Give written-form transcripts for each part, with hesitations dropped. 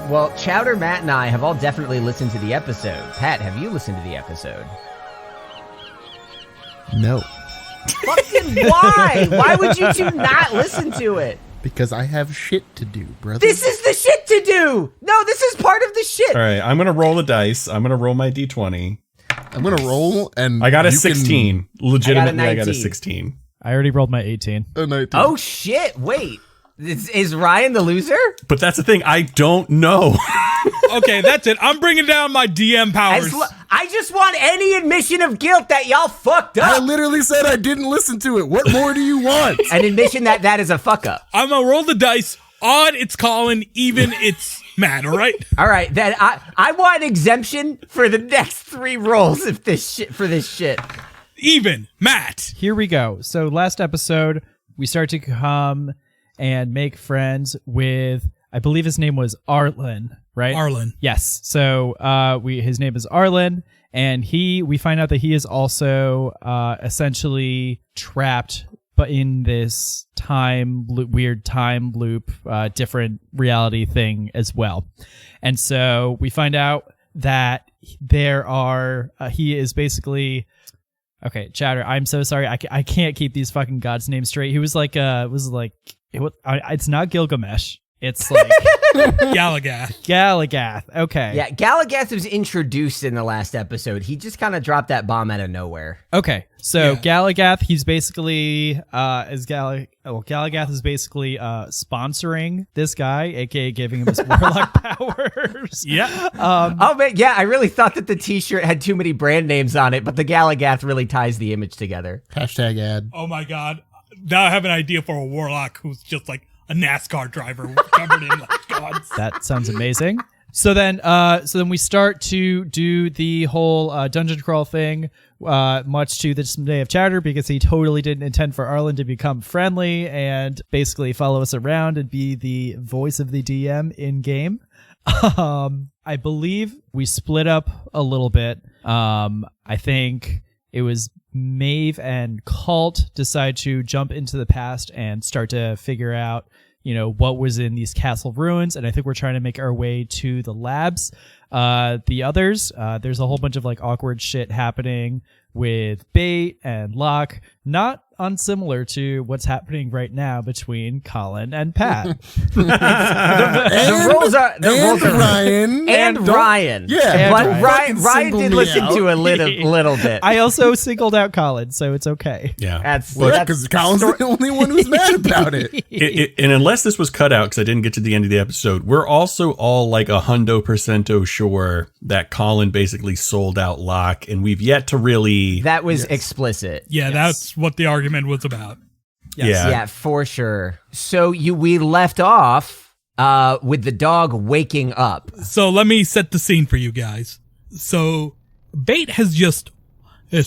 Well, Chowder, Matt, and I have all definitely listened to the episode. Pat, have you listened to the episode? No. Fucking why? Why would you two not listen to it? Because I have shit to do, brother. This is the shit to do. No, this is part of the shit. All right, I'm going to roll the dice. I'm going to roll my D20. I'm going to roll, and I got a 16. Legitimately, I got a 19. 16. I already rolled my 18. A 19. Oh, shit. Wait. Is Ryan the loser? But that's the thing. I don't know. Okay, that's it. I'm bringing down my DM powers. I just want any admission of guilt that y'all fucked I up. literally said I didn't listen to it. What more do you want? An admission that is a fuck up. I'm going to roll the dice. Odd, it's Colin. Even, it's Matt, all right? All right, then I want exemption for the next 3 rolls for this shit. Even, Matt. Here we go. So last episode, we start to come and make friends with, I believe his name was Arlen, right? Arlen. Yes. So his name is Arlen, and we find out that he is also essentially trapped, but in this weird time loop, different reality thing as well. And so we find out that he is basically. Okay, Chowder, I'm so sorry. I can't keep these fucking gods' names straight. He was like, it's not Gilgamesh. It's like Galagath. Okay. Yeah, Galagath was introduced in the last episode. He just kind of dropped that bomb out of nowhere. Okay. So Galagath, he's basically Galagath is basically sponsoring this guy, aka giving him his warlock powers. Yeah. Oh man, yeah, I really thought that the t-shirt had too many brand names on it, but the Galagath really ties the image together. Hashtag ad. Oh my god. Now I have an idea for a warlock who's just like a NASCAR driver covered in like gods. That sounds amazing. So then we start to do the whole dungeon crawl thing, much to the dismay of Chowder, because he totally didn't intend for Arlen to become friendly and basically follow us around and be the voice of the DM in game. I believe we split up a little bit. I think it was Maeve and Kalt decide to jump into the past and start to figure out, what was in these castle ruins. And I think we're trying to make our way to the labs. The others, there's a whole bunch of like awkward shit happening with Bait and Locke, not unsimilar to what's happening right now between Colin and Pat. The roles are Ryan. And Ryan. Yeah, but Ryan single did me listen out. to a little bit. I also singled out Colin, so it's okay. Yeah. Because Colin's the only one who's mad about it. And unless this was cut out, because I didn't get to the end of the episode, we're also all like 100% sure that Colin basically sold out Locke, and we've yet to really... That was explicit. Yeah, that's what the argument was about. Yes. Yeah, for sure. So we left off with the dog waking up. So let me set the scene for you guys. So Bait has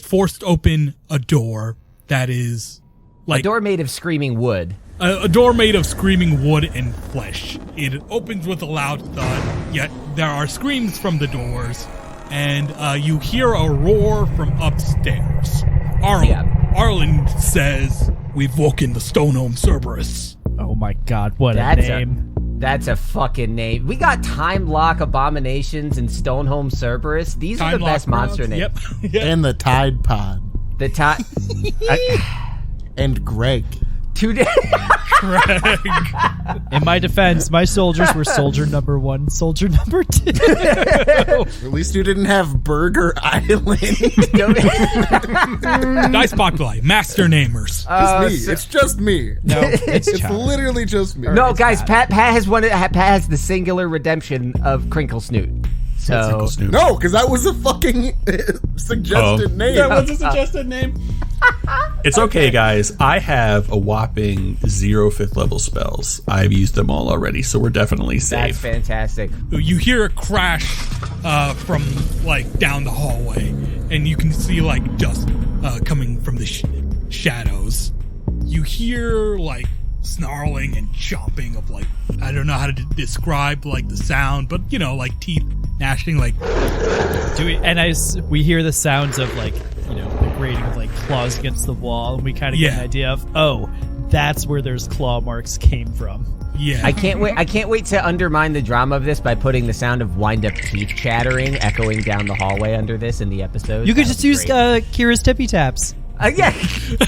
forced open a door that is like A door made of screaming wood. a door made of screaming wood and flesh. It opens with a loud thud, yet there are screams from the doors, and you hear a roar from upstairs. Arlen says, "We've woken the Stonehome Cerberus." Oh my god, what a name. That's a fucking name. We got Time Lock Abominations and Stonehome Cerberus. These are the best monster names. Yep. And the Tide Pod. The Tide... And Greg. Today... In my defense, my soldiers were soldier number 1, soldier number 2. At least you didn't have Burger Island. Dice Populi, master namers. It's just me. No, it's Chowder. Literally just me. No, guys, Pat has the singular redemption of Crinkle Snoot. So No, because that was a fucking suggested name. That was a suggested name. It's okay, guys. I have a whopping 0 5th level spells. I've used them all already, so we're definitely that's safe. fantastic. You hear a crash from like down the hallway, and you can see like dust coming from the shadows. You hear like snarling and chomping of like, I don't know how to describe like the sound, but like teeth gnashing, like. We hear the sounds of like, the grating of like claws against the wall, and we kind of get an idea of, that's where those claw marks came from. Yeah. I can't wait to undermine the drama of this by putting the sound of wind-up teeth chattering echoing down the hallway under this in the episode. You could just use Kira's tippy taps. Yeah,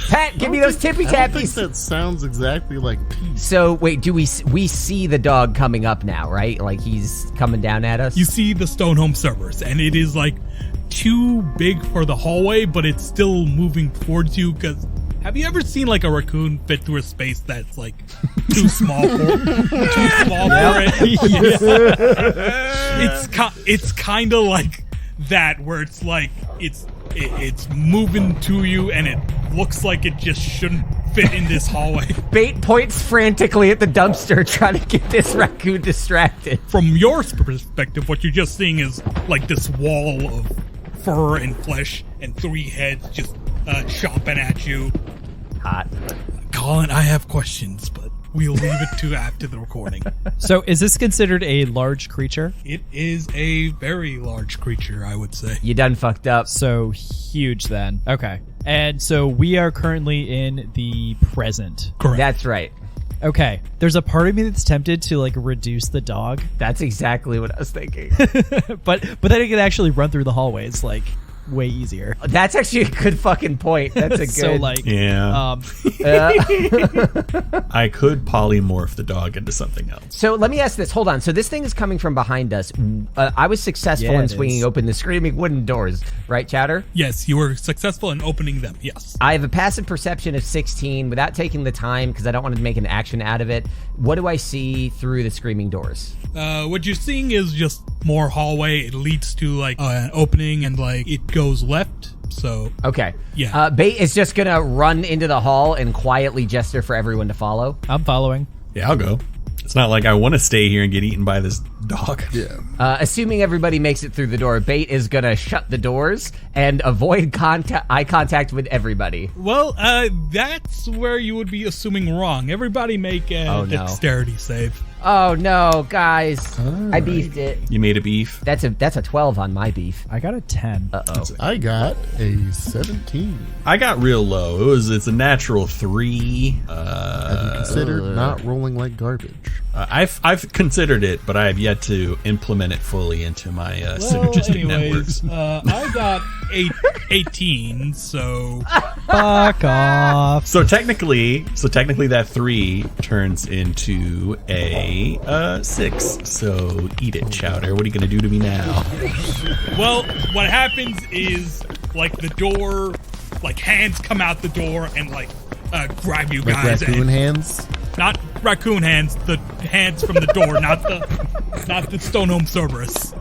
Pat, give me those tippy I don't think tappies. that sounds exactly like Pete. So wait, do we see the dog coming up now, right? Like he's coming down at us? You see the Stonehome Cerberus, and it is like too big for the hallway, but it's still moving towards you. Because have you ever seen like a raccoon fit through a space that's like too small for it? It's kind of like that, where it's like it's moving to you, and it looks like it just shouldn't fit in this hallway. Bait points frantically at the dumpster, trying to get this raccoon distracted. From your perspective, what you're just seeing is like this wall of fur and flesh and 3 heads just chomping at you. Hot. Colin, I have questions, but we'll leave it to after the recording. So is this considered a large creature? It is a very large creature, I would say. You done fucked up. So huge then. Okay. And so we are currently in the present. Correct. That's right. Okay. There's a part of me that's tempted to like reduce the dog. That's exactly what I was thinking. but then it could actually run through the hallways like way easier. That's actually a good fucking point. That's a good. So like Yeah. I could polymorph the dog into something else. So let me ask this. Hold on. So this thing is coming from behind us. I was successful Yeah, in it swinging is. open the screaming wooden doors, right, Chowder? Yes, you were successful in opening them, yes. I have a passive perception of 16 without taking the time because I don't want to make an action out of it. What do I see through the screaming doors? What you're seeing is just more hallway. It leads to like an opening, and like it goes left. So Okay. Yeah. Bait is just going to run into the hall and quietly gesture for everyone to follow. I'm following. Yeah, I'll go. It's not like I want to stay here and get eaten by this dog. Yeah. Assuming everybody makes it through the door, Bait is going to shut the doors and avoid eye contact with everybody. well, that's where you would be assuming wrong. Everybody make a Oh, no. dexterity save. Oh, no, guys. I beefed it. You made a beef. That's a 12 on my beef. I got a 10. Uh-oh. I got a 17. I got real low. It's a natural 3. Have you considered not rolling like garbage? I've considered it, but I have yet to implement it fully into my synergistic networks. I got 18, so Fuck off. So technically that 3 turns into a 6. So eat it, Chowder. What are you gonna do to me now? well, what happens is like the door, like hands come out the door and like grab you Like guys. raccoon and, hands? not raccoon hands, the hands from the door, not the Stonehome Cerberus.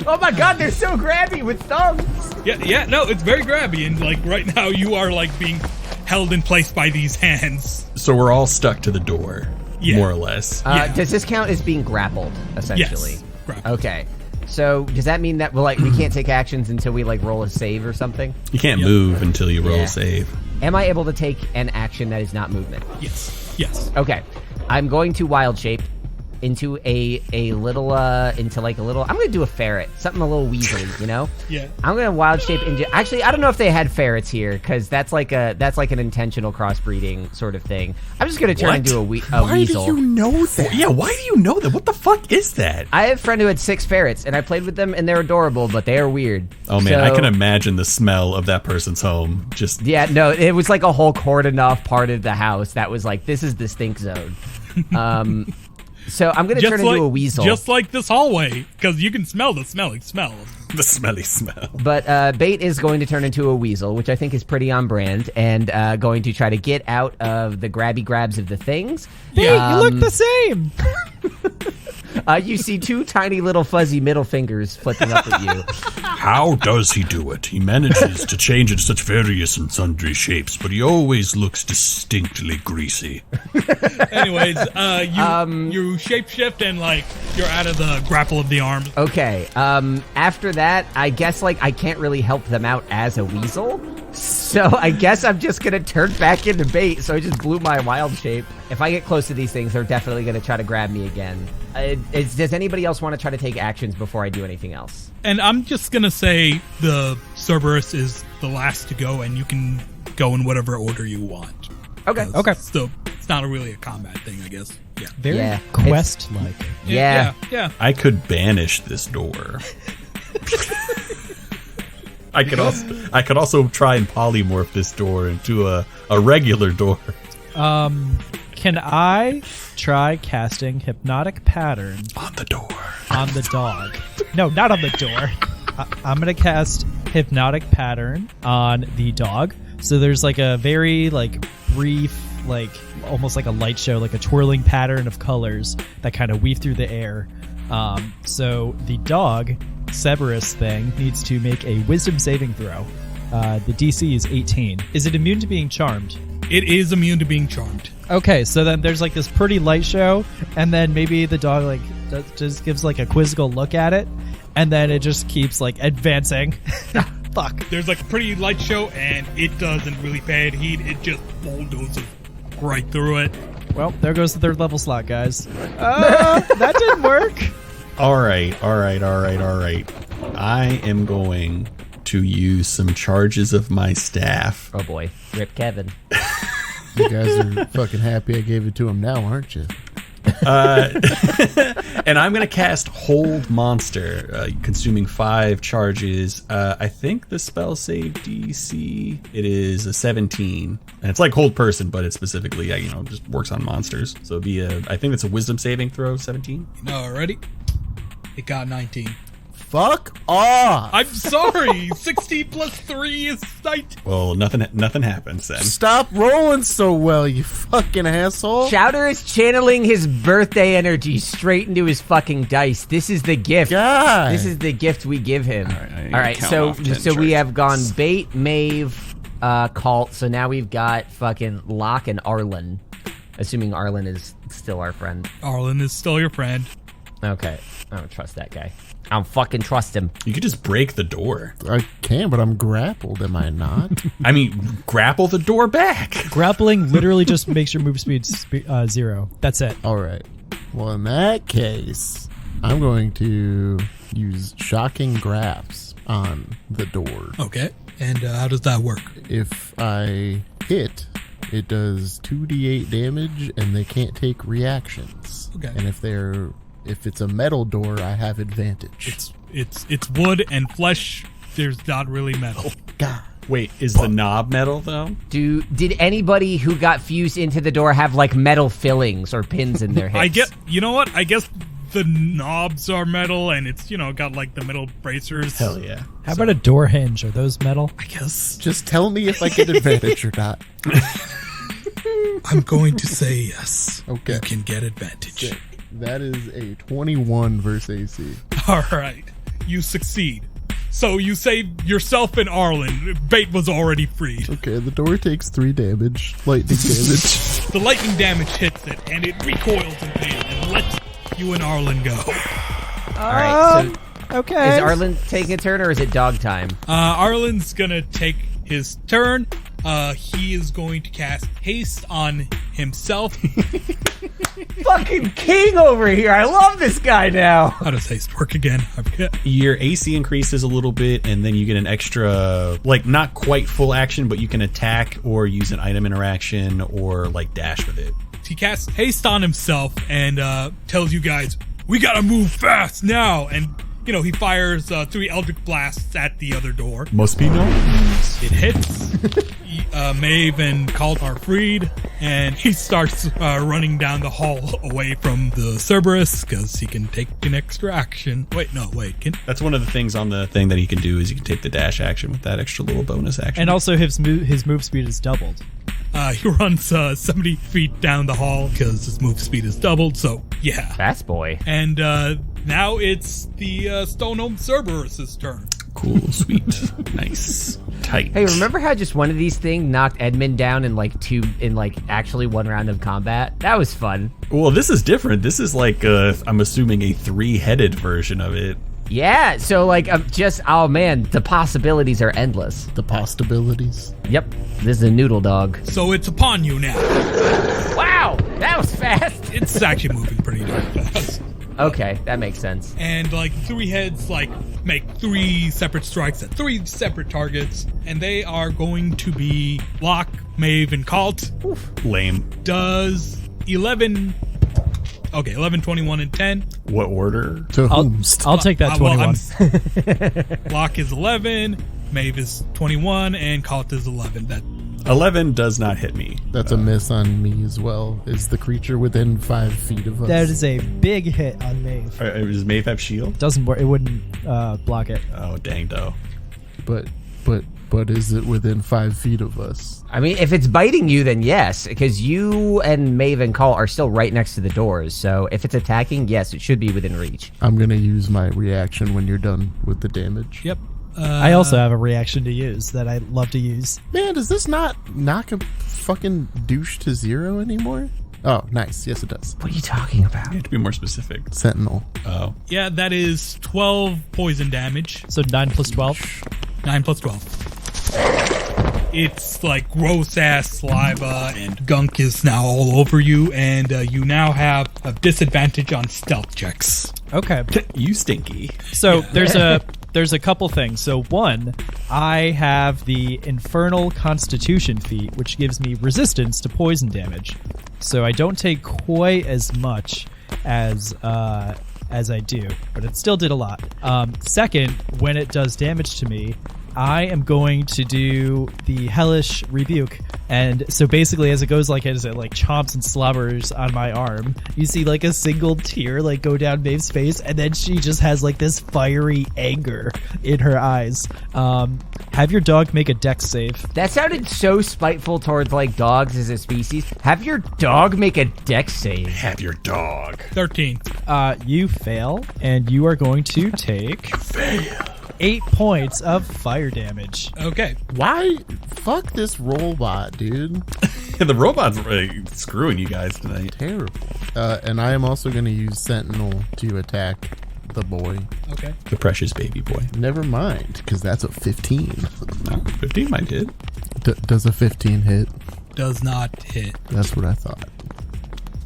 Oh my god, they're so grabby with thumbs. Yeah, no, it's very grabby, and like right now you are like being held in place by these hands. So we're all stuck to the door, Yeah. more or less. Yeah. Does this count as being grappled, essentially? Yes. Grappled. Okay. So does that mean that we can't take actions until we like roll a save or something? You can't Yep. move until you roll Yeah. a save. Am I able to take an action that is not movement? Yes. Okay. I'm going to wild shape into a little I'm gonna do a ferret, something a little weaselly, you know. Yeah. I'm gonna wild shape into. Actually, I don't know if they had ferrets here because that's like an intentional crossbreeding sort of thing. I'm just gonna turn What? into a Why weasel. do you know that? Yeah, why do you know that? What the fuck is that? I have a friend who had 6 ferrets, and I played with them, and they're adorable, but they are weird. Oh man, I So- can imagine the smell of that person's home. Just Yeah, no, it was like a whole cordoned off part of the house that was like, this is the stink zone. So I'm gonna turn into a weasel. Just like this hallway, because you can smell the smelling smell. the smelly smell. But Bait is going to turn into a weasel, which I think is pretty on brand, and going to try to get out of the grabby grabs of the things. Hey, you look the same. You see 2 tiny little fuzzy middle fingers flipping up at you. How does he do it? He manages to change in such various and sundry shapes, but he always looks distinctly greasy. Anyways, you shapeshift and like you're out of the grapple of the arm. Okay, after that, I guess like I can't really help them out as a weasel. So I guess I'm just gonna turn back into Bait, so I just blew my wild shape. If I get close to these things, they're definitely gonna try to grab me again. Does anybody else want to try to take actions before I do anything else? And I'm just gonna say the Cerberus is the last to go, and you can go in whatever order you want. Okay. Okay. So it's not really a combat thing, I guess. Very Yeah. quest-like. Yeah. Yeah. I could banish this door. I could also try and polymorph this door into a regular door. Can I try casting Hypnotic Pattern On the door. on the dog? No, not on the door. I'm going to cast Hypnotic Pattern on the dog. So there's like a very brief, almost like a light show, like a twirling pattern of colors that kind of weave through the air. So the dog, Cerberus thing, needs to make a wisdom saving throw. The DC is 18. Is it immune to being charmed? It is immune to being charmed. Okay, so then there's like this pretty light show, and then maybe the dog just gives like a quizzical look at it, and then it just keeps like advancing. Fuck. There's like a pretty light show, and it doesn't really pay any heed. It just bulldozes right through it. Well, there goes the 3rd level slot, guys. That didn't work. All right. I am going to use some charges of my staff. Oh boy, rip Kevin. You guys are fucking happy I gave it to him now, aren't you? And I'm going to cast Hold Monster, consuming 5 charges. I think the spell save DC, it is a 17. And it's like Hold Person, but it specifically, just works on monsters. So it'd be I think it's a Wisdom saving throw, 17. Alrighty. It got 19. Fuck off! I'm sorry. 16 plus 3 is 19. Well, nothing happens then. Stop rolling so well, you fucking asshole. Chowder is channeling his birthday energy straight into his fucking dice. This is the gift. God. This is the gift we give him. All right, count so off 10 so we have gone charges. Bait, Maeve, Kalt. So now we've got fucking Locke and Arlen. Assuming Arlen is still our friend. Arlen is still your friend. Okay, I don't trust that guy. I don't fucking trust him. You could just break the door. I can, but I'm grappled, am I not? I mean, grapple the door back. Grappling literally just makes your move speed 0. That's it. All right. Well, in that case, I'm going to use Shocking Grasp on the door. Okay. And how does that work? If I hit, it does 2d8 damage, and they can't take reactions. Okay. And if it's a metal door, I have advantage. It's wood and flesh. There's not really metal. God. Wait, is the knob metal though? Did anybody who got fused into the door have like metal fillings or pins in their heads? You know what? I guess the knobs are metal, and it's got like the metal bracers. Hell yeah. How about a door hinge? Are those metal? I guess Just tell me if I get advantage or not. I'm going to say yes. Okay. You can get advantage. That is a 21 versus AC. All right. You succeed. So you save yourself and Arlen. Bait was already freed. Okay, the door takes 3 damage. Lightning damage. The lightning damage hits it, and it recoils in pain and lets you and Arlen go. All right, so Okay. is Arlen taking a turn or is it dog time? Arlen's gonna take his turn. He is going to cast haste on himself. Fucking king over here. I love this guy now. How does haste work again? I forget. Your AC increases a little bit, and then you get an extra, not quite full action, but you can attack or use an item interaction or dash with it. He casts haste on himself and tells you guys, we gotta move fast now. And, he fires 3 Eldritch Blasts at the other door. Must be nice. It hits. Maeve and Kalt are freed, and he starts running down the hall away from the Cerberus because he can take an extra action. Wait. That's one of the things on the thing that he can do is he can take the dash action with that extra little bonus action. And also his move speed is doubled. He runs 70 feet down the hall because his move speed is doubled, so yeah. Fast boy. And now it's the Stone Gnome Cerberus's turn. Cool, sweet, nice, tight. Hey, remember how just one of these things knocked Edmund down in actually one round of combat? That was fun. Well, this is different. This is I'm assuming a 3-headed version of it. Yeah, so oh man, the possibilities are endless. The possibilities. Yep, this is a noodle dog. So it's upon you now. Wow, that was fast. It's actually moving pretty darn fast. Okay, that makes sense. And 3 heads make 3 separate strikes at 3 separate targets, and they are going to be Locke, Maeve, and Kalt. Lame. Does 11 Okay, 11, 21, and 10. What order? To I'll, whomst? I'll take that Well, 21. Locke is 11, Maeve is 21, and Kalt is 11. That 11 does not hit me. That's a miss on me as well. Is the creature within 5 feet of us? That is a big hit on Maeve. Does Maeve have shield? Doesn't work. It wouldn't block it. Oh, dang, though. But is it within 5 feet of us? I mean, if it's biting you, then yes, because you and Maeve and Call are still right next to the doors. So if it's attacking, yes, it should be within reach. I'm gonna use my reaction when you're done with the damage. Yep. I also have a reaction to use that I love to use. Man, does this not knock a fucking douche to 0 anymore? Oh, nice. Yes, it does. What are you talking about? You have to be more specific. Sentinel. Oh. Yeah, that is 12 poison damage. So 9 plus 12. 9 plus 12. It's like gross ass saliva and gunk is now all over you, and you now have a disadvantage on stealth checks. Okay. You stinky. So there's a couple things. So one, I have the Infernal Constitution feat, which gives me resistance to poison damage. So I don't take quite as much as I do, but it still did a lot. Second, when it does damage to me, I am going to do the Hellish Rebuke. And so basically as it like chomps and slobbers on my arm, you see like a single tear like go down Maeve's face, and then she just has like this fiery anger in her eyes. Have your dog make a dex save. That sounded so spiteful towards like dogs as a species. Have your dog make a dex save. Have your dog. 13. You fail, and you are going to take 8 points of fire damage. Okay. Why? Fuck this robot, dude. The robot's screwing you guys tonight. Terrible. And I am also going to use Sentinel to attack the boy. Okay. The precious baby boy. Never mind, because that's a 15. No, 15 might hit. Does a 15 hit? Does not hit. That's what I thought.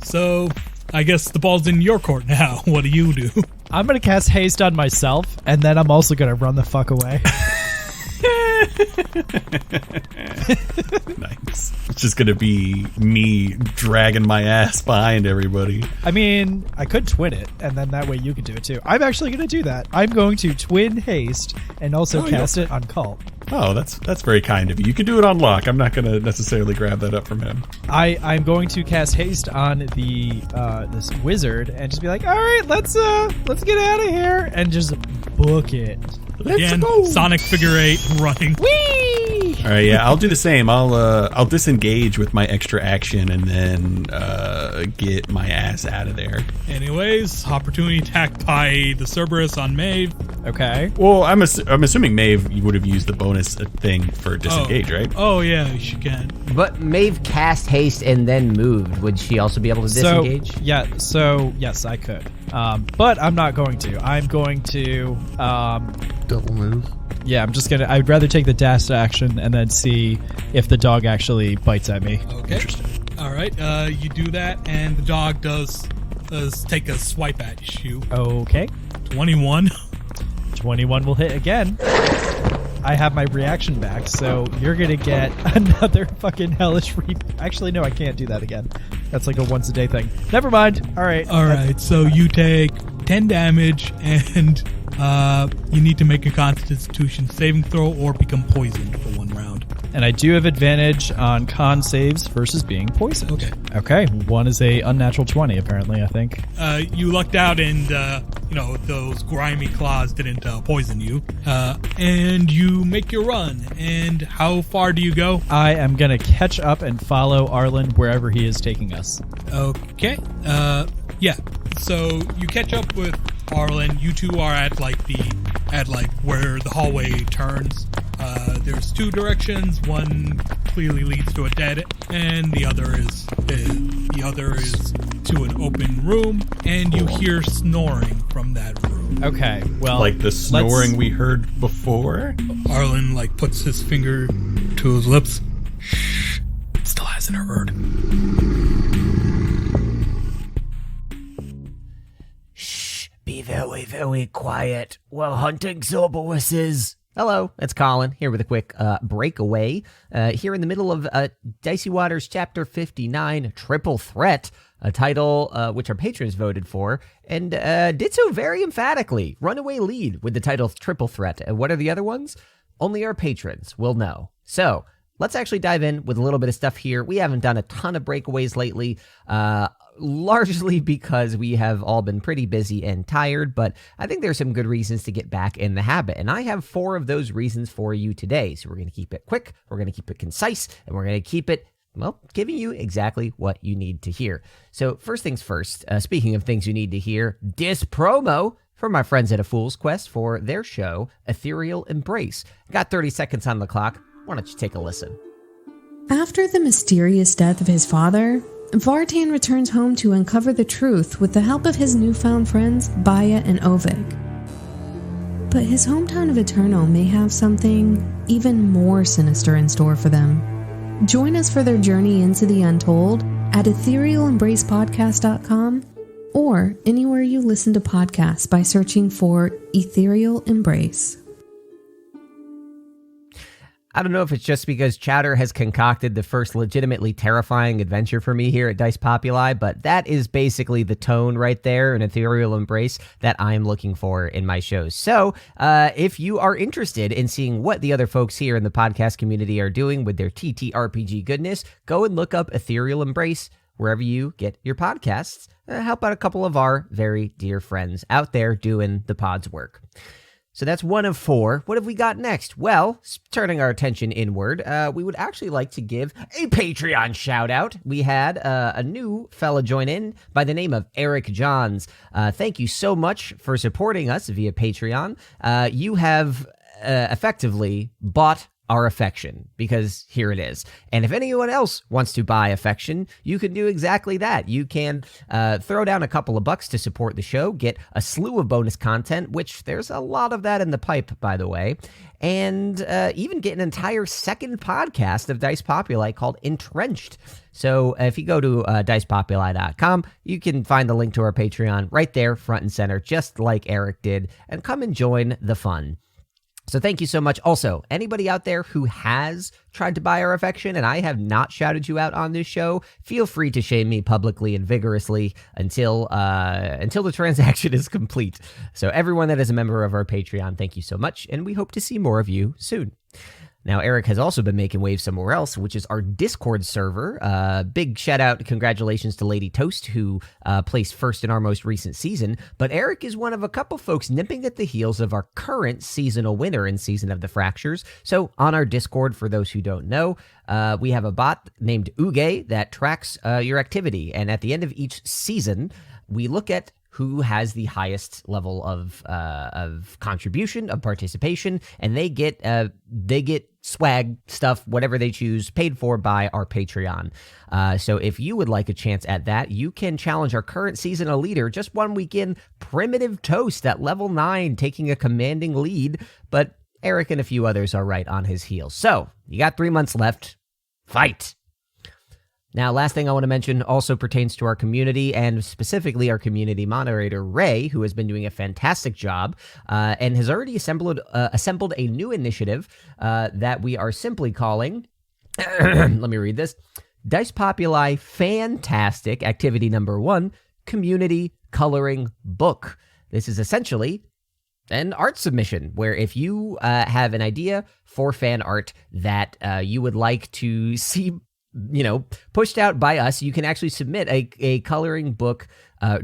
So, I guess the ball's in your court now. What do you do? I'm going to cast haste on myself, and then I'm also going to run the fuck away. Nice. It's just gonna be me dragging my ass behind everybody. I mean, I could twin it, and then that way you can do it too. I'm actually going to do that. I'm going to twin haste and also cast it on Kalt. Oh, that's very kind of you. You can do it on Locke. I'm not gonna necessarily grab that up from him. I'm going to cast haste on the this wizard and just be like, all right, let's get out of here and just book it. Again, Sonic figure 8 running. Whee! All right, yeah, I'll do the same. I'll disengage with my extra action and then get my ass out of there. Anyways, opportunity attack by the Cerberus on Maeve. Okay. Well, I'm assuming Maeve would have used the bonus thing for disengage, right? Oh yeah, she can. But Maeve cast haste and then moved. Would she also be able to disengage? So yes, I could. But I'm not going to. I'm going to Double move. yeah, I'd rather take the dash action and then see if the dog actually bites at me. Okay. Interesting. All right. You do that, and the dog does take a swipe at you. Okay. 21. 21 will hit again. I have my reaction back, so you're gonna get another fucking hellish Actually, no, I can't do that again. That's like a once a day thing. Never mind. All right. All right. So you take 10 damage, and you need to make a Constitution saving throw or become poisoned for 1 round. And I do have advantage on con saves versus being poisoned. Okay. Okay. One is a unnatural 20, apparently, I think. You lucked out, and those grimy claws didn't poison you. And you make your run. And how far do you go? I am gonna catch up and follow Arlen wherever he is taking us. Okay. Yeah. So you catch up with Arlen. You two are at where the hallway turns. There's 2 directions. One clearly leads to a dead, and the other is to an open room. And you hear snoring from that room. Okay. Well, Like the snoring we heard before? Arlen puts his finger to his lips. Shh. Still hasn't heard. Shh. Be very, very quiet while hunting Cerberuses. Hello, it's Colin here with a quick breakaway here in the middle of Dicey Waters Chapter 59, Triple Threat, a title which our patrons voted for, and did so very emphatically. Runaway lead with the title Triple Threat. And what are the other ones? Only our patrons will know. So let's actually dive in with a little bit of stuff here. We haven't done a ton of breakaways lately, largely because we have all been pretty busy and tired, but I think there's some good reasons to get back in the habit, and I have 4 of those reasons for you today. So we're going to keep it quick, we're going to keep it concise, and we're going to keep it, well, giving you exactly what you need to hear. So first things first, speaking of things you need to hear, dis promo from my friends at A Fool's Quest for their show, Ethereal Embrace. Got 30 seconds on the clock. Why don't you take a listen? After the mysterious death of his father, Vartan returns home to uncover the truth with the help of his newfound friends, Baya and Ovik. But his hometown of Eternal may have something even more sinister in store for them. Join us for their journey into the untold at etherealembracepodcast.com or anywhere you listen to podcasts by searching for Ethereal Embrace. I don't know if it's just because Chowder has concocted the first legitimately terrifying adventure for me here at Dice Populi, but that is basically the tone right there in Ethereal Embrace that I'm looking for in my shows. So if you are interested in seeing what the other folks here in the podcast community are doing with their TTRPG goodness, go and look up Ethereal Embrace wherever you get your podcasts. Help out a couple of our very dear friends out there doing the pod's work. So that's 1 of 4. What have we got next? Well, turning our attention inward, we would actually like to give a Patreon shout out. We had a new fella join in by the name of Eric Johns. Thank you so much for supporting us via Patreon. You have effectively bought our affection, because here it is. And if anyone else wants to buy affection, you can do exactly that. You can throw down a couple of bucks to support the show, get a slew of bonus content, which there's a lot of that in the pipe, by the way, and even get an entire second podcast of Dice Populi called Entrenched. So if you go to dicepopuli.com, you can find the link to our Patreon right there, front and center, just like Eric did, and come and join the fun. So thank you so much. Also, anybody out there who has tried to buy our affection and I have not shouted you out on this show, feel free to shame me publicly and vigorously until the transaction is complete. So everyone that is a member of our Patreon, thank you so much, and we hope to see more of you soon. Now, Eric has also been making waves somewhere else, which is our Discord server. Big shout out, congratulations to Lady Toast, who placed first in our most recent season. But Eric is one of a couple folks nipping at the heels of our current seasonal winner in Season of the Fractures. So on our Discord, for those who don't know, we have a bot named Uge that tracks your activity. And at the end of each season, we look at who has the highest level of contribution, of participation, and they get swag stuff, whatever they choose, paid for by our Patreon. So if you would like a chance at that, you can challenge our current seasonal leader just 1 week in, Primitive Toast at level 9, taking a commanding lead, but Eric and a few others are right on his heels. So you got 3 months left. Fight! Now, last thing I want to mention also pertains to our community, and specifically our community moderator, Ray, who has been doing a fantastic job and has already assembled a new initiative that we are simply calling, let me read this, Dice Populi Fan-TASTIC Activity Number 1, Community Coloring Book. This is essentially an art submission, where if you have an idea for fan art that you would like to see pushed out by us, you can actually submit a coloring book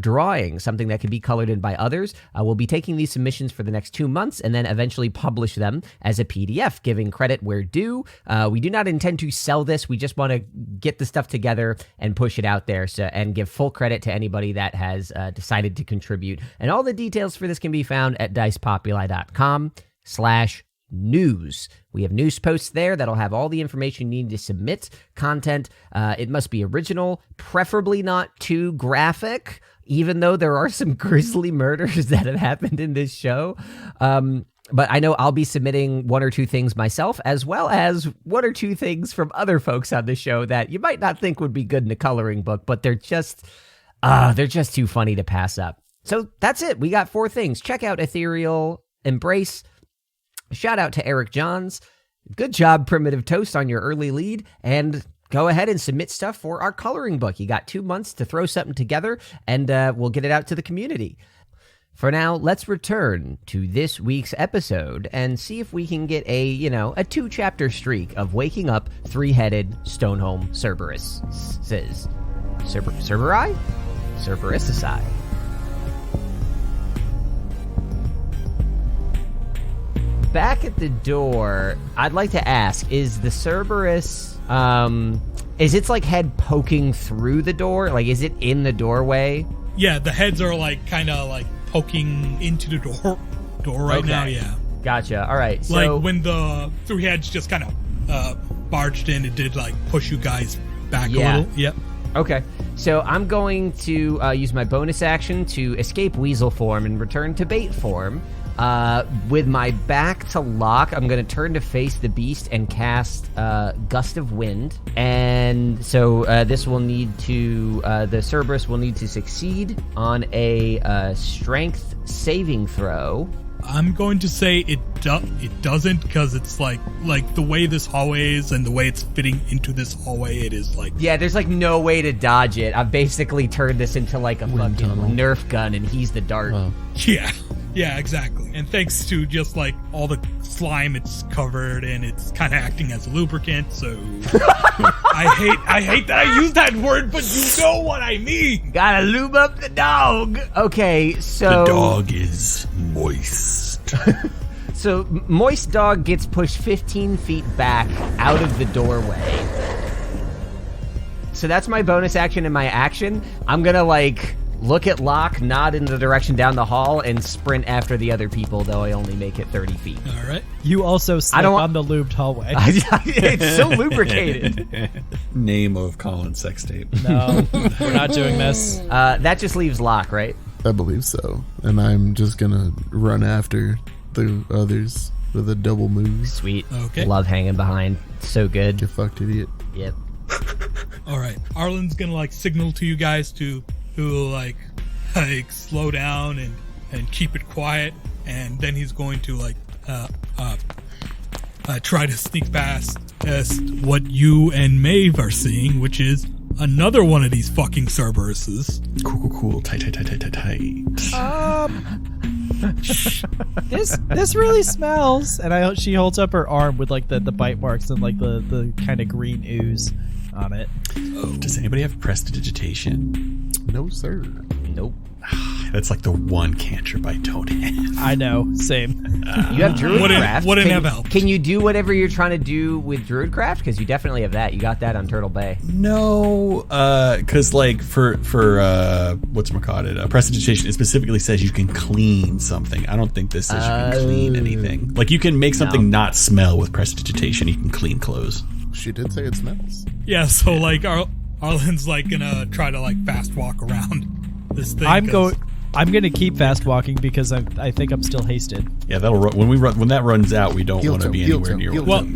drawing, something that can be colored in by others. We'll be taking these submissions for the next 2 months and then eventually publish them as a PDF, giving credit where due. We do not intend to sell this. We just want to get the stuff together and push it out there and give full credit to anybody that has decided to contribute. And all the details for this can be found at dicepopuli.com/news. We have news posts there that'll have all the information you need to submit content. It must be original, preferably not too graphic, even though there are some grisly murders that have happened in this show. But I know I'll be submitting 1 or 2 things myself, as well as 1 or 2 things from other folks on the show that you might not think would be good in a coloring book, but they're just too funny to pass up. So that's it. We got 4 things. Check out Ethereal Embrace. Shout out to Eric Johns. Good job, Primitive Toast, on your early lead. And go ahead and submit stuff for our coloring book. You got 2 months to throw something together, and we'll get it out to the community. For now, let's return to this week's episode and see if we can get a 2-chapter streak of waking up 3-headed Stoneholm Cerberus. Cerberi? Cerberisici. Back at the door, I'd like to ask, is the Cerberus, is its like head poking through the door? Like, is it in the doorway? Yeah, the heads are like kind of like poking into the door right now. Yeah, gotcha. All right. So like when the 3 heads just kind of barged in, it did like push you guys back a little. Yep. Okay. So I'm going to use my bonus action to escape weasel form and return to bait form. With my back to Locke, I'm going to turn to face the beast and cast Gust of Wind. And so this will need to, the Cerberus will need to succeed on a strength saving throw. I'm going to say it doesn't, because it's like the way this hallway is and the way it's fitting into this hallway, it is like... Yeah, there's like no way to dodge it. I've basically turned this into like a fucking Nerf gun, and he's the dart. Wow. Yeah, exactly. And thanks to just like all the slime it's covered, and it's kind of acting as a lubricant, so... I hate that I use that word, but you know what I mean! Gotta lube up the dog! Okay, so... The dog is moist. So, Moist Dog gets pushed 15 feet back out of the doorway. So that's my bonus action and my action. I'm gonna, look at Locke, nod in the direction down the hall, and sprint after the other people, though I only make it 30 feet. All right. You also slip on the lubed hallway. It's so lubricated. Name of Colin's sex tape. No, we're not doing this. That just leaves Locke, right? I believe so. And I'm just gonna run after the others with a double move. Sweet. Okay. Love hanging behind. So good. Get fucked, idiot. Yep. All right. Arlen's gonna signal to you guys to slow down and keep it quiet, and then he's going to try to sneak past what you and Maeve are seeing, which is another one of these fucking Cerberuses. Cool. Tight. This really smells. And she holds up her arm with the bite marks and the kind of green ooze on it. Does anybody have prestidigitation? No, sir. Nope. That's the one cantrip I don't have. I know. Same. You have Druidcraft. Wouldn't have helped. Can you do whatever you're trying to do with Druidcraft? Because you definitely have that. You got that on Turtle Bay. No, because for whatchamacallit, prestidigitation, it specifically says you can clean something. I don't think this says you can clean anything. You can make something not smell with prestidigitation. You can clean clothes. She did say it smells. Yeah, so Arlen's gonna try to fast walk around this thing. I'm gonna keep fast walking because I think I'm still hasted. Yeah, that'll when that runs out, we don't want to be anywhere near. Well,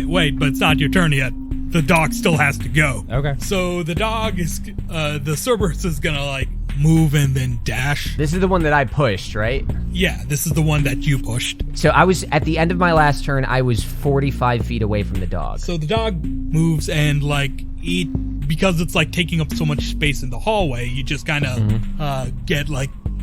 wait, but it's not your turn yet. The dog still has to go. Okay. So the dog is the Cerberus is gonna move and then dash. This is the one that I pushed, right? Yeah, this is the one that you pushed. So I was at the end of my last turn. I was 45 feet away from the dog. So the dog moves and because it's taking up so much space in the hallway, you just kind of get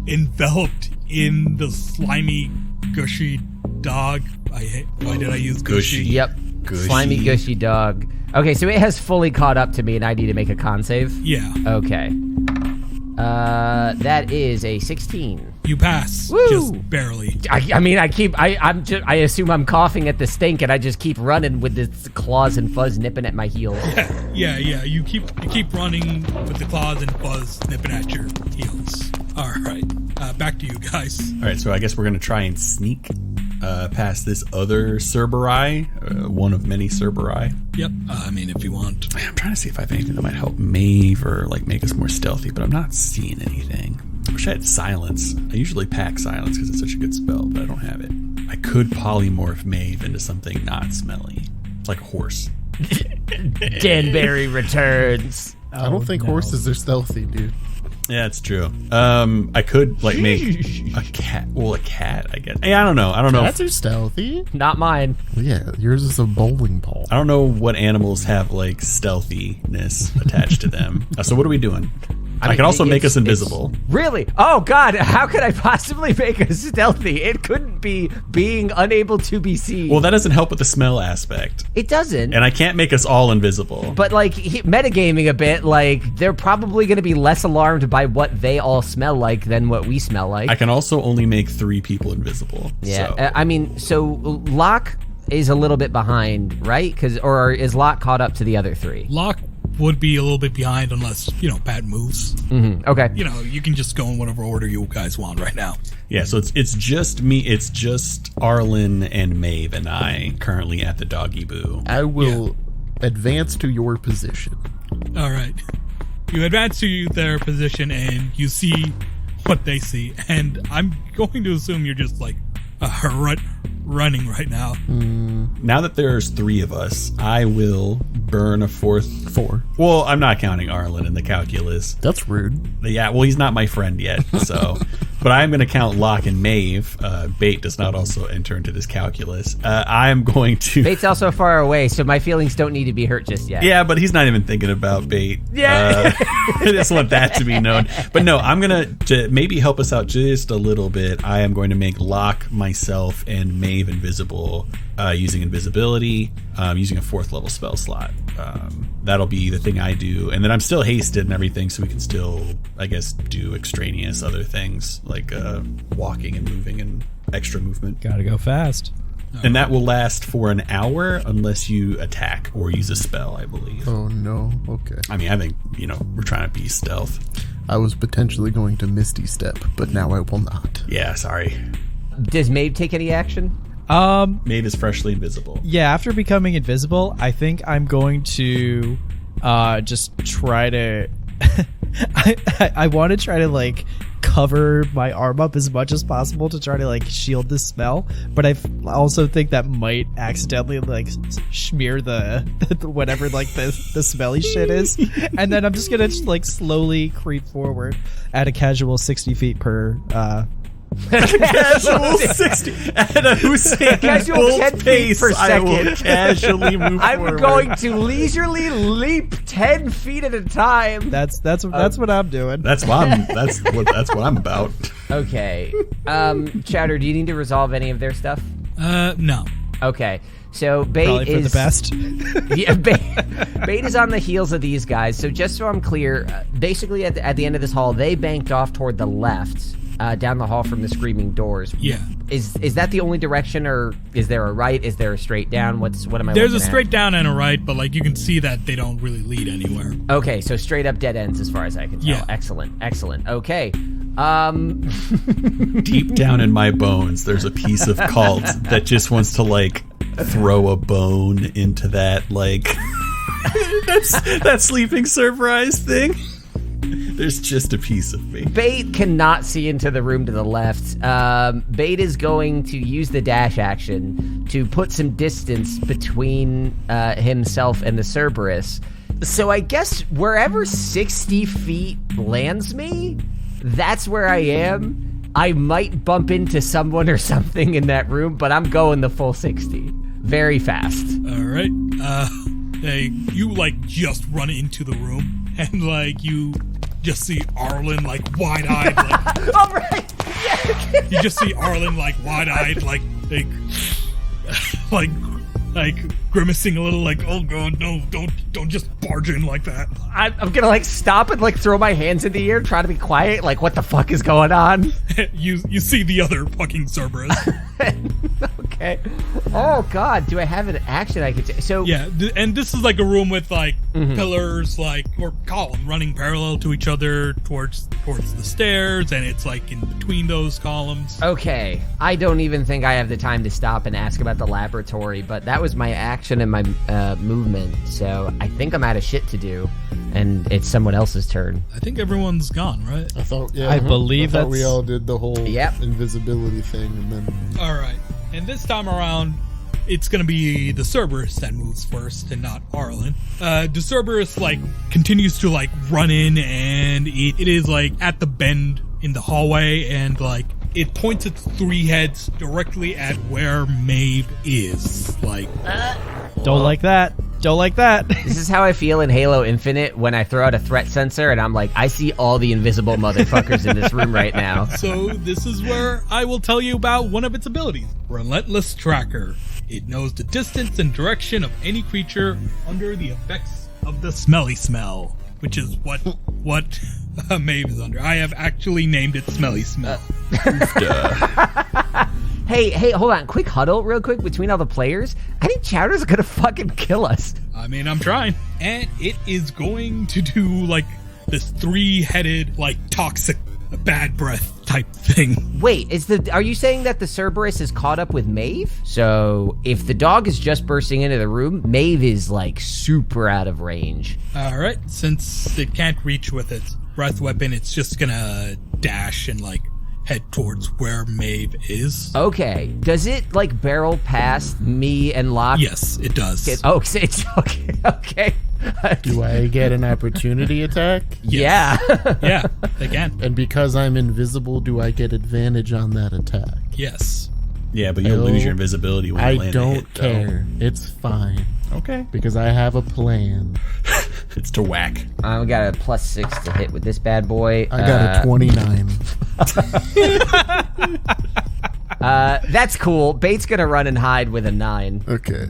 enveloped in the slimy, gushy dog. Why did I use gushy? Yep. Gushy. Slimy, gushy dog. Okay, so it has fully caught up to me, and I need to make a con save? Yeah. Okay. That is a 16. You pass. Woo! Just barely. I assume I'm coughing at the stink, and I just keep running with the claws and fuzz nipping at my heels. Yeah. You keep running with the claws and fuzz nipping at your heels. All right. Back to you guys. All right, so I guess we're gonna try and sneak past this other Cerberi, one of many Cerberi. Yep. If you want. I'm trying to see if I have anything that might help Maeve or make us more stealthy, but I'm not seeing anything. I wish I had silence. I usually pack silence because it's such a good spell, but I don't have it. I could polymorph Maeve into something not smelly, like a horse. Danbury returns. I don't think horses are stealthy, dude. Yeah, it's true. I could like make a cat. Well, a cat, I guess. Hey, I don't know. Cats are stealthy. Not mine. Well, yeah, yours is a bowling ball. I don't know what animals have like stealthiness attached to them. So what are we doing? I can also make us invisible. Really? Oh God! How could I possibly make us stealthy? It couldn't be being unable to be seen. Well, that doesn't help with the smell aspect. It doesn't. And I can't make us all invisible. But like metagaming a bit, like they're probably going to be less alarmed by what they all smell like than what we smell like. I can also only make 3 people invisible. Yeah. So. I mean, so Locke is a little bit behind, right? Or is Locke caught up to the other 3? Locke would be a little bit behind unless, Pat moves. Mm-hmm. Okay. You can just go in whatever order you guys want right now. Yeah, so it's just me. It's just Arlen and Maeve and I currently at the doggy boo. I will advance to your position. All right. You advance to their position and you see what they see. And I'm going to assume you're just like running right now. Now that there's 3 of us, I will burn a 4th. 4. Well, I'm not counting Arlen in the calculus. That's rude. Yeah, well, he's not my friend yet, so. But I'm going to count Locke and Maeve. Bait does not also enter into this calculus. I'm going to. Bait's also far away, so my feelings don't need to be hurt just yet. Yeah, but he's not even thinking about Bait. Yeah. I just want that to be known. But no, I'm going to maybe help us out just a little bit. I am going to make Locke, myself, and Maeve invisible using invisibility, using a 4th level spell slot. That'll be the thing I do. And then I'm still hasted and everything, so we can still, I guess, do extraneous other things like walking and moving and extra movement. Gotta go fast. And that will last for an hour unless you attack or use a spell, I believe. Oh, no. Okay. I mean, I think, we're trying to be stealth. I was potentially going to Misty Step, but now I will not. Yeah, sorry. Does Maeve take any action? Maeve is freshly invisible. Yeah, after becoming invisible, I think I'm going to just try to I want to try to like cover my arm up as much as possible to try to like shield the smell, but I also think that might accidentally like smear the whatever like the smelly shit is, and then I'm just gonna like slowly creep forward at a casual 60 feet per Casual 60 at a Hussein Casual Bolt 10 feet pace. per I will second. casually move I'm forward. going to leisurely leap 10 feet at a time. That's what I'm doing. That's what I'm about. Okay. Chowder, do you need to resolve any of their stuff? No. Okay. So Bait Probably for is the best. Yeah, Bait is on the heels of these guys. So just so I'm clear, basically at the end of this hall, they banked off toward the left, down the hall from the screaming doors. Yeah. Is that the only direction, or is there a right? Is there a straight down? What am I? There's a looking at? straight down and a right, but like you can see that they don't really lead anywhere. Okay, so straight up dead ends as far as I can tell. Yeah. Excellent. Okay. Deep down in my bones, there's a piece of Kalt that just wants to like throw a bone into that like that sleeping surprise thing. There's just a piece of me. Bait cannot see into the room to the left. Bait is going to use the dash action to put some distance between himself and the Cerberus. So I guess wherever 60 feet lands me, that's where I am. I might bump into someone or something in that room, but I'm going the full 60. Very fast. All right. You like just run into the room and like you just see Arlen like wide-eyed. Like, All right. Yeah. you just see Arlen like wide-eyed, like grimacing a little, like, oh god, no, don't just barge in like that. I'm gonna like stop and like throw my hands in the air, try to be quiet. Like, what the fuck is going on? you see the other fucking Cerberus. Okay. Oh god, do I have an action I could take? So Yeah, and this is like a room with like pillars, like, or column running parallel to each other towards the stairs, and it's like in between those columns. Okay, I don't even think I have the time to stop and ask about the laboratory, but that was my action and my movement, so I think I'm out of shit to do, and it's someone else's turn. I think everyone's gone, right? I thought, I believe I thought we that's- all did the whole Yep. invisibility thing, and then All right. And this time around, it's gonna be the Cerberus that moves first and not Arlen. The Cerberus like continues to like run in, and it is like at the bend in the hallway, and like it points its 3 heads directly at where Maeve is. Like, Don't like that. Don't like that. This is how I feel in Halo Infinite when I throw out a threat sensor and I'm like, I see all the invisible motherfuckers in this room right now. so this is where I will tell you about one of its abilities, Relentless Tracker. It knows the distance and direction of any creature under the effects of the smelly smell, which is what Maeve is under. I have actually named it Smelly Smell. Hey, hold on. Quick huddle real quick between all the players. I think Chowder's gonna fucking kill us. I mean, I'm trying. And it is going to do like this 3-headed, like toxic bad breath type thing. Wait, are you saying that the Cerberus is caught up with Maeve? So if the dog is just bursting into the room, Maeve is like super out of range. Alright, since it can't reach with its breath weapon, it's just gonna dash and like head towards where Maeve is. Okay. Does it like barrel past me and Locke? Yes, it does. It's okay. Okay. Do I get an opportunity attack? Yeah. Yeah, they can. And because I'm invisible, do I get advantage on that attack? Yes. Yeah, but you'll lose your invisibility when you I land a don't hit, though. care. It's fine. Okay. Because I have a plan. It's to whack. I got a +6 to hit with this bad boy. I got a 29. That's cool. Bait's gonna run and hide with a 9. Okay,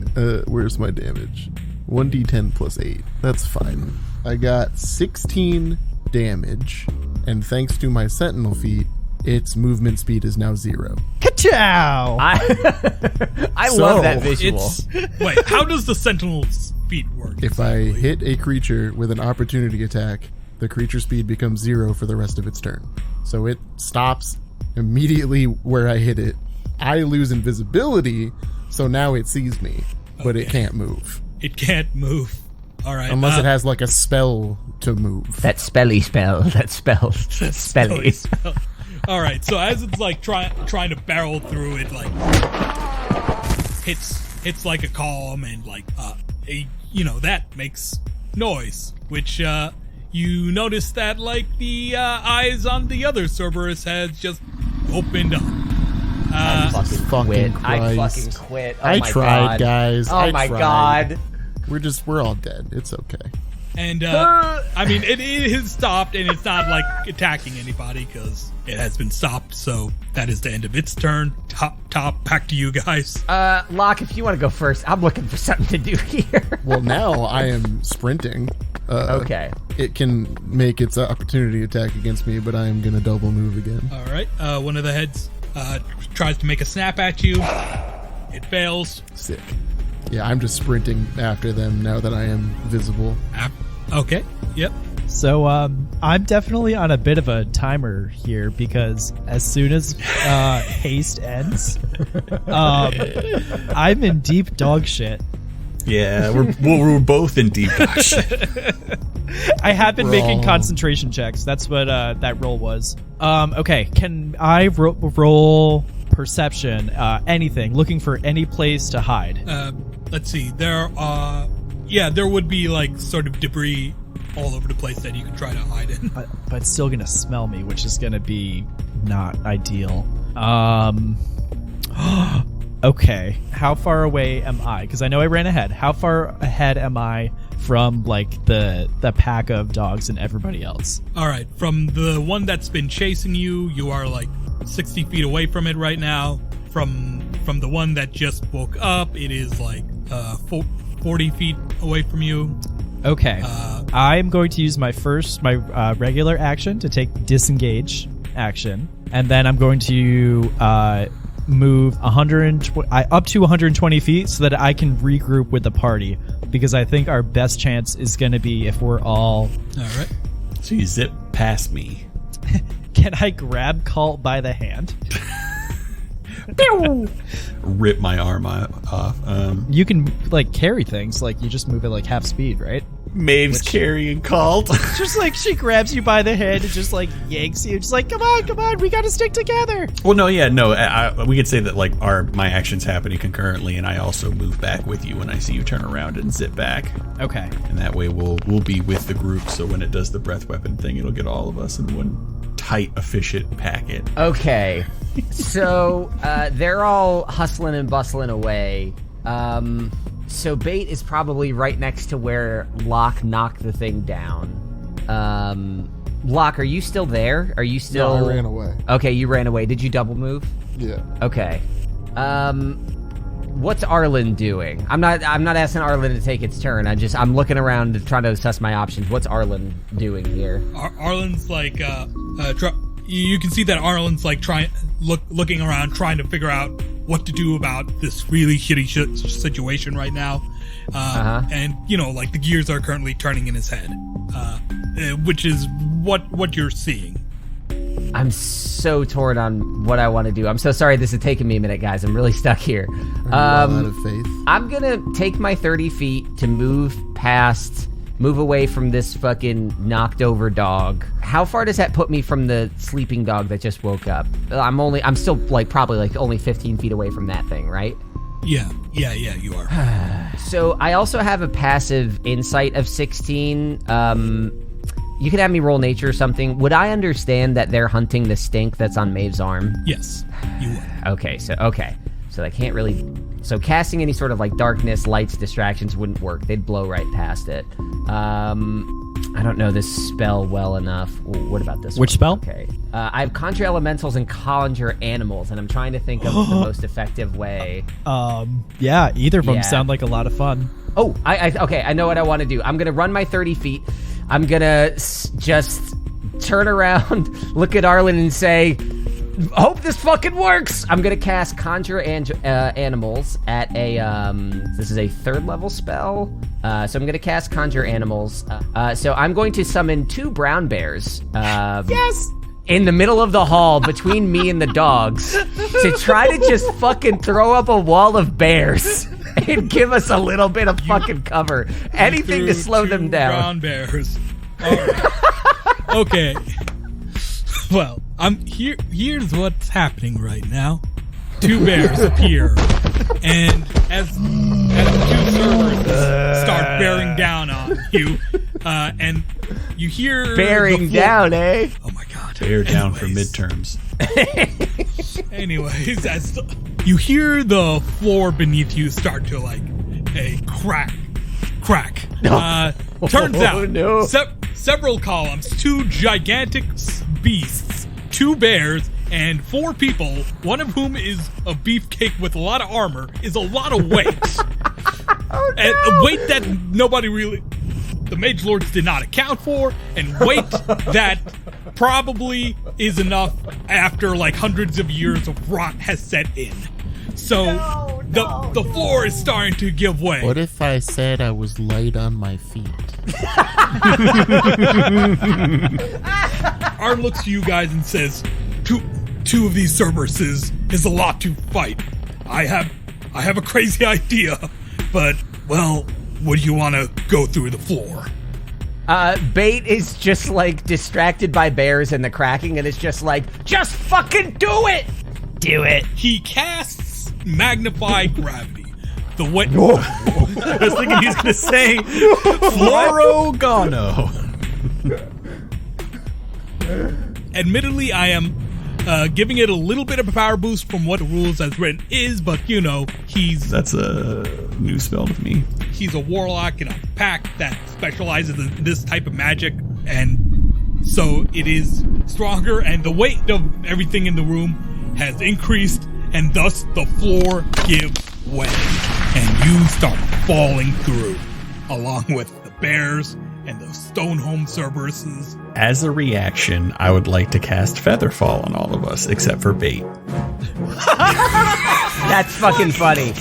where's my damage? 1d10 plus 8. That's fine. I got 16 damage, and thanks to my sentinel feat, its movement speed is now 0. Ka-chow! I love that visual. Wait, how does the Sentinel's feat work? If I hit a creature with an opportunity attack, the creature speed becomes 0 for the rest of its turn. So it stops immediately where I hit it. I lose invisibility, so now it sees me, but it can't move. It can't move. All right. Unless it has like a spell to move. That spelly spell. That spell. Spelly. All right. So as it's like trying to barrel through, it like hits like a column, and like that makes noise, which you notice that like the eyes on the other Cerberus has just opened up. I fucking Christ. quit. Oh I my tried, God. guys. Oh I my tried. God. We're all dead. It's okay. And I mean, it has stopped, and it's not like attacking anybody because it has been stopped. So that is the end of its turn. Top, back to you guys. Locke, if you want to go first, I'm looking for something to do here. Well, now I am sprinting. Okay. It can make its opportunity attack against me, but I am going to double move again. All right. One of the heads tries to make a snap at you. It fails. Sick. Yeah, I'm just sprinting after them now that I am visible. Okay. Yep. So I'm definitely on a bit of a timer here because as soon as haste ends, I'm in deep dog shit. Yeah, we're both in deep shit. I have been making concentration checks. That's what that roll was. Okay, can I roll perception? Anything, looking for any place to hide. Let's see. There would be like sort of debris all over the place that you could try to hide in. But it's still gonna smell me, which is gonna be not ideal. Okay, how far away am I? Because I know I ran ahead. How far ahead am I from like the pack of dogs and everybody else? All right, from the one that's been chasing you, you are like 60 feet away from it right now. From the one that just woke up, it is like 40 feet away from you. Okay, I'm going to use my regular action to take disengage action, and then I'm going to move up to 120 feet so that I can regroup with the party, because I think our best chance is going to be if we're all right. So you zip past me. Can I grab Kalt by the hand? Rip my arm off. You can like carry things, like you just move at like half speed, right? Maeve's carrying Kalt. Just like she grabs you by the head and just like yanks you. Just like, come on, we gotta stick together. Well, no, we could say that like my actions happening concurrently, and I also move back with you when I see you turn around and zip back. Okay. And that way we'll be with the group. So when it does the breath weapon thing, it'll get all of us in one tight, efficient packet. Okay. So they're all hustling and bustling away. So Bait is probably right next to where Locke knocked the thing down. Locke, are you still there? Are you still... No, I ran away. Okay, you ran away. Did you double move? Yeah. Okay. What's Arlen doing? I'm not asking Arlen to take its turn. I'm looking around to try to assess my options. What's Arlen doing here? Arlen's like, you can see that Arlen's like looking around, trying to figure out what to do about this really shitty situation right now. And, like the gears are currently turning in his head, which is what you're seeing. I'm so torn on what I want to do. I'm so sorry this is taking me a minute, guys. I'm really stuck here. Are you all out of faith? I'm gonna take my 30 feet to move away from this fucking knocked over dog. How far does that put me from the sleeping dog that just woke up? I'm still like probably like only 15 feet away from that thing, right? Yeah, you are. So I also have a passive insight of 16. You can have me roll nature or something. Would I understand that they're hunting the stink that's on Maeve's arm? Yes, you would. Okay. So I can't really... So casting any sort of like darkness, lights, distractions wouldn't work. They'd blow right past it. I don't know this spell well enough. Ooh, what about this Which one? spell? Okay. I have Conjure Elementals and Conjure Animals, and I'm trying to think of the most effective way. Yeah, either of them Yeah. sound like a lot of fun. Oh, okay, I know what I want to do. I'm going to run my 30 feet. I'm going to just turn around, look at Arlen and say, hope this fucking works. I'm going to cast Conjure Animals at a, this is a 3rd level spell. So I'm going to cast Conjure Animals. So I'm going to summon 2 brown bears. Yes! In the middle of the hall between me and the dogs to try to just fucking throw up a wall of bears and give us a little bit of fucking cover. Anything to slow them down. Brown bears. All right. Okay. Well, here's what's happening right now. 2 bears appear, and as the 2 servers start bearing down on you, and you hear Bearing down, eh? Oh my god! Bear down for midterms. Anyways, as you hear the floor beneath you start to like a crack. Turns out, no. several columns, 2 gigantic beasts, 2 bears, and 4 people, one of whom is a beefcake with a lot of armor, is a lot of weight. And a weight that the Magelords did not account for, and weight that probably is enough after like hundreds of years of rot has set in. So the floor is starting to give way. What if I said I was light on my feet? Arn looks to you guys and says, two of these Cerberuses is a lot to fight. I have a crazy idea, but, well, would you want to go through the floor? Bait is just like distracted by bears and the cracking, and it's just like, just fucking do it! Do it. He casts Magnified Gravity. The way I was thinking he's going to say Florogano. Admittedly, I am giving it a little bit of a power boost from what the rules as written is, but That's a new spell to me. He's a warlock in a pack that specializes in this type of magic, and so it is stronger, and the weight of everything in the room has increased, and thus the floor gives way, and you start falling through, along with the bears and the Stonehome Cerberuses. As a reaction, I would like to cast Featherfall on all of us, except for Bait. That's fucking funny.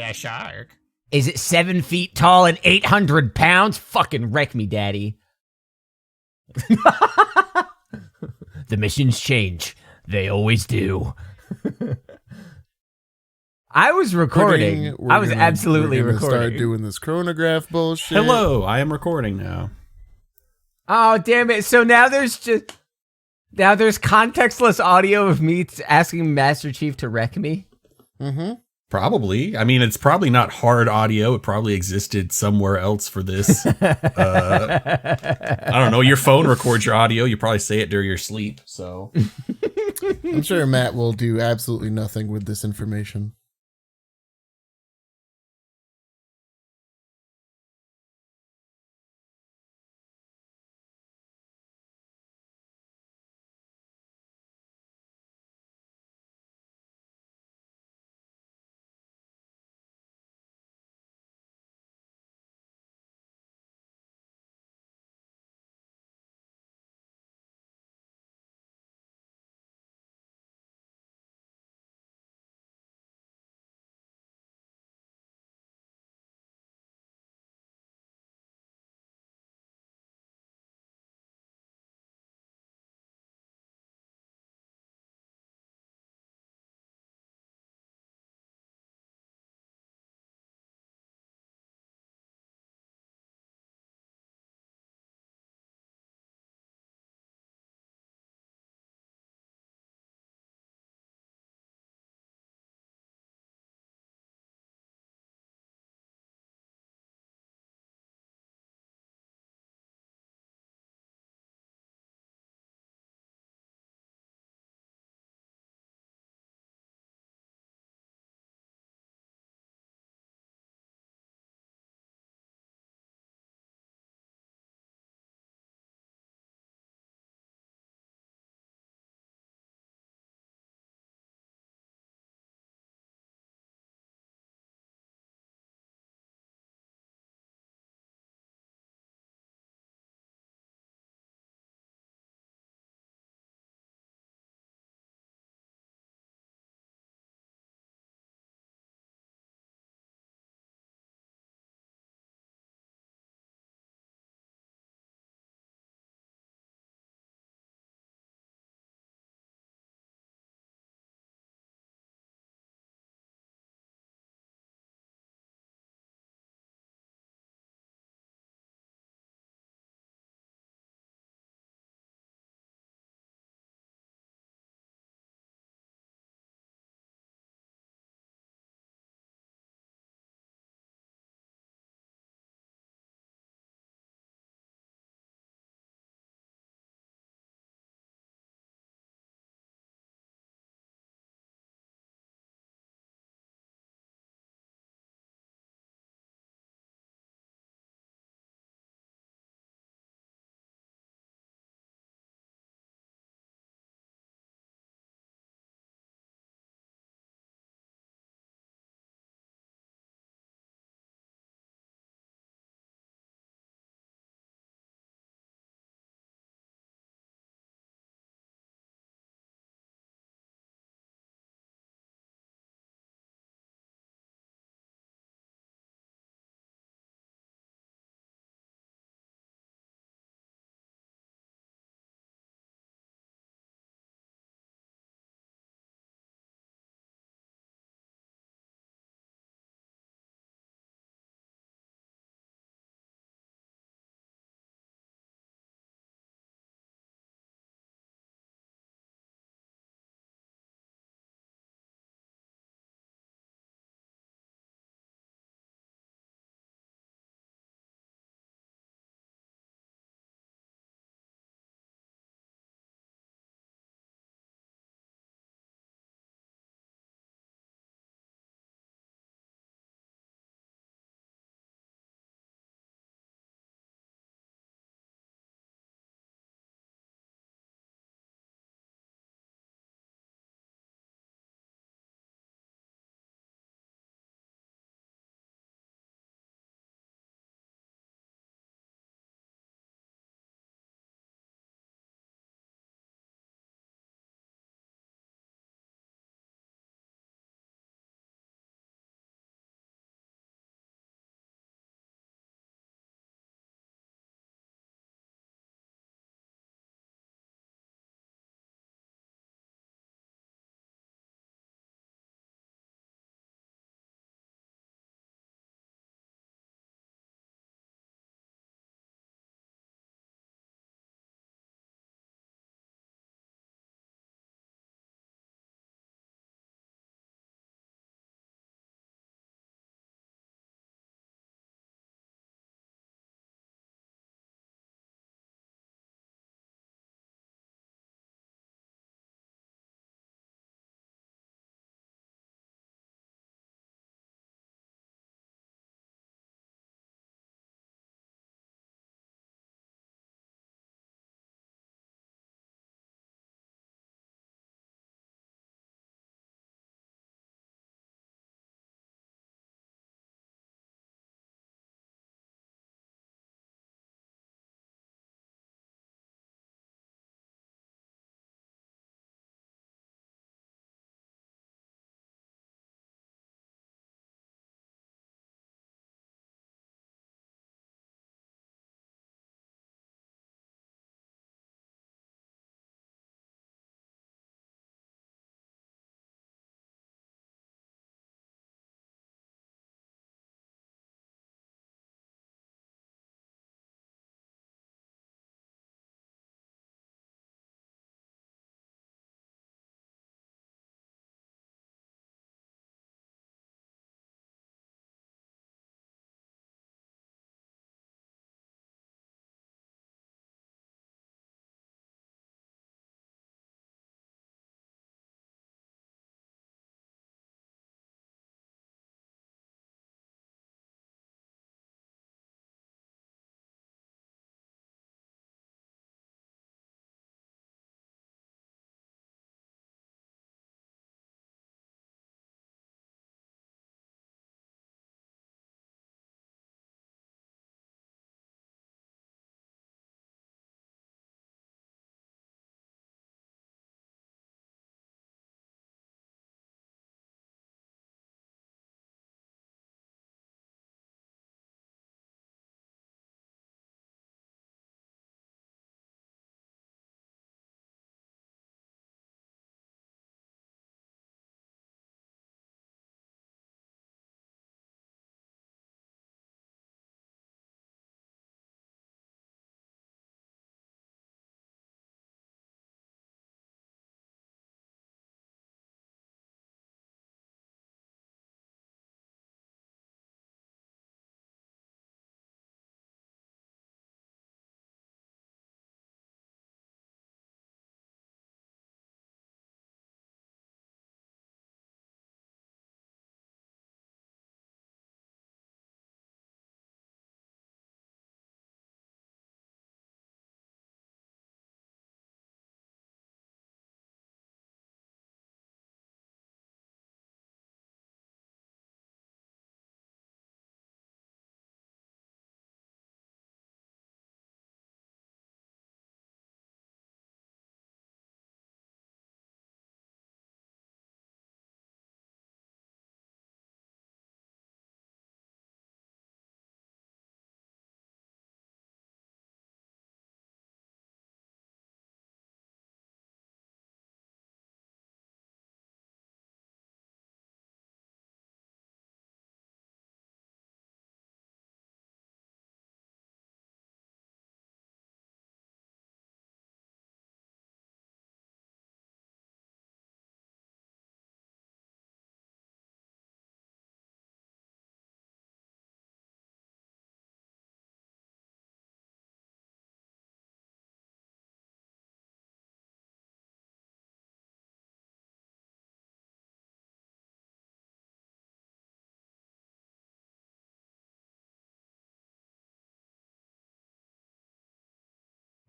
by a shark. Is it 7 feet tall and 800 pounds? Fucking wreck me, daddy. The missions change. They always do. I was recording. I was absolutely recording. Start doing this chronograph bullshit. Hello, I am recording now. Oh, damn it. So now there's contextless audio of me asking Master Chief to wreck me? Mm-hmm. Probably. I mean, it's probably not hard audio. It probably existed somewhere else for this. I don't know. Your phone records your audio. You probably say it during your sleep. So I'm sure Matt will do absolutely nothing with this information.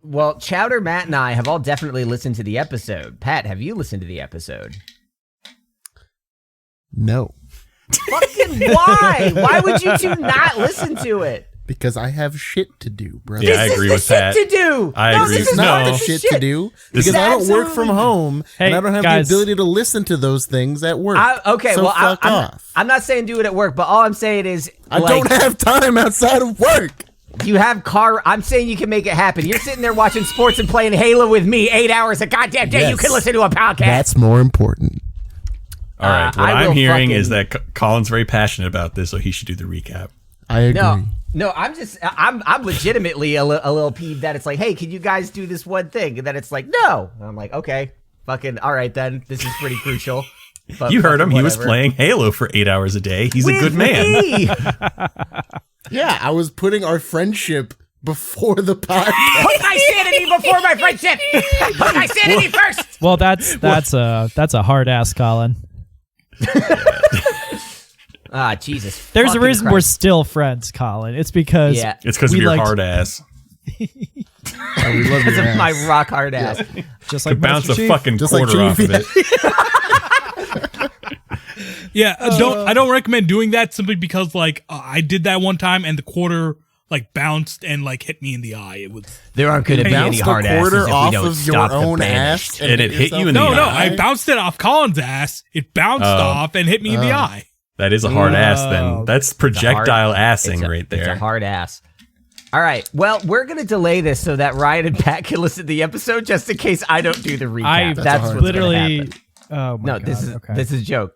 Well, Chowder, Matt, and I have all definitely listened to the episode. Pat, have you listened to the episode? No. Fucking why? Why would you two not listen to it? Because I have shit to do, brother. Yeah, I agree with that. This is the shit to do. I no, agree. This is Not No. the shit to do. Because is I don't work from absolutely- home, Hey, and I don't have guys. the ability to listen to those things at work. Okay, so well, fuck off. I'm not saying do it at work, but all I'm saying is, I like, don't have time outside of work. you have car. I'm saying you can make it happen. You're sitting there watching sports and playing Halo with me 8 hours a goddamn day. You Yes. can listen to a podcast. That's more important. All right. What I I'm will hearing is fucking- that Colin's very passionate about this, so he should do the recap. I agree. No, I'm legitimately a little peeved that it's like, hey, can you guys do this one thing? And then it's like, no. And I'm like, okay, fucking, all right then. This is pretty crucial. But You heard him. fucking He was whatever. playing Halo for 8 hours a day. He's a With good man. me. Yeah, I was putting our friendship before the podcast. Put my sanity before my friendship. Put my sanity first. Well, that's a hard ass, Colin. Ah, Jesus. There's a fucking reason we're Christ. still friends, Colin. It's because Yeah. It's because of We your liked- hard ass. Oh, we love Because your of my ass. rock hard ass. just To like bounce Master a Chief. fucking Just like quarter off Chief, of it. Yeah, I don't recommend doing that simply because like I did that one time and the quarter like bounced and like hit me in the eye. It was There aren't going to be any Bounced a hard asses quarter if we off don't of your stop the own banished. ass, And it hit you in the no. eye. I bounced it off Colin's ass. It bounced off and hit me in the eye. That is a hard ass, then. That's projectile assing right It's a there. hard ass. All right. Well, we're going to delay this so that Ryan and Pat can listen to the episode just in case I don't do the recap. I That's what's literally. gonna happen. Oh my No, god. this is okay. this is a joke.